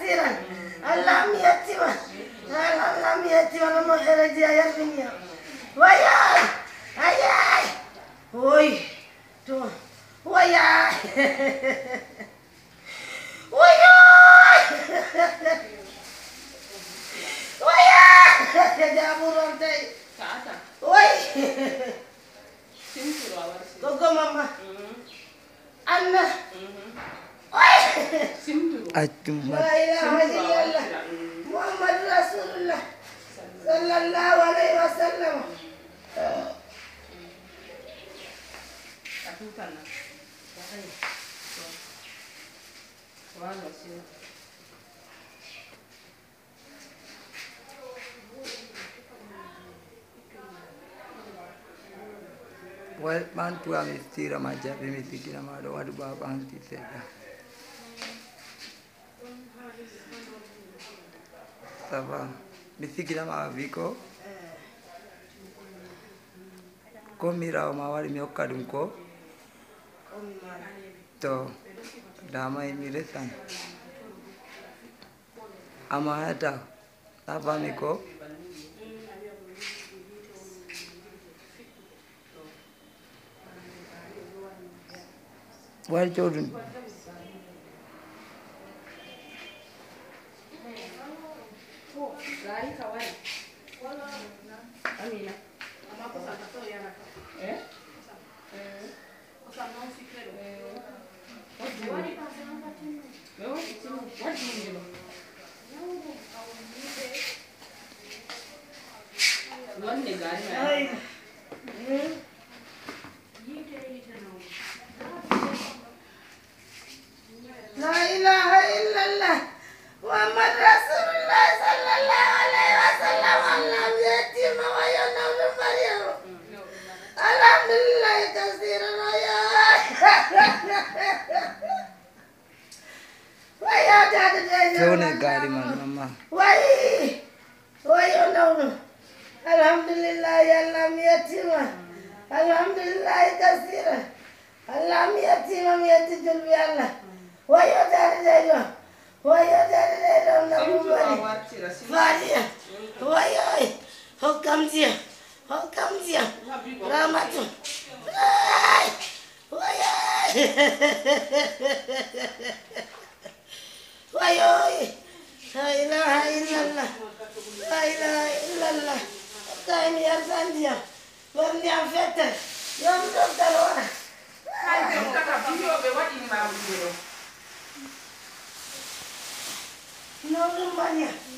كثيرا اللهم يتيما اللهم يتيما لما خرج يا يربني وياي اياي وي تو وياي وياي وياي يا جابور انتي وي Gogo mama. Anna. La ilaha illallah. Muhammad Rasulullah. Sallallahu alaihi wasallam. Well, man, tu am istira maja, bimitikina mado wadu baba anti seda. Tava, mitikina ma viko. Komira o mawari miokadunko. To, dama imiresan. Amahata, tava miko. Well, children. La ilaha illallah Muhammad Rasulullah sallallahu alaihi wasallam Allah yatima wa yanawlu Maryam Alhamdulillah kasiran ya Waya dada dada Kone gari man mama. Why yanawlu Alhamdulillah ya Allah yatima Alhamdulillah kasiran Allah yatima yatijul bi Allah Why how comes here? Ramatu. Why La ilaha illallah. La ilaha illallah. Time here Sandia. When they are better. Yom Dr. Wana. No, no,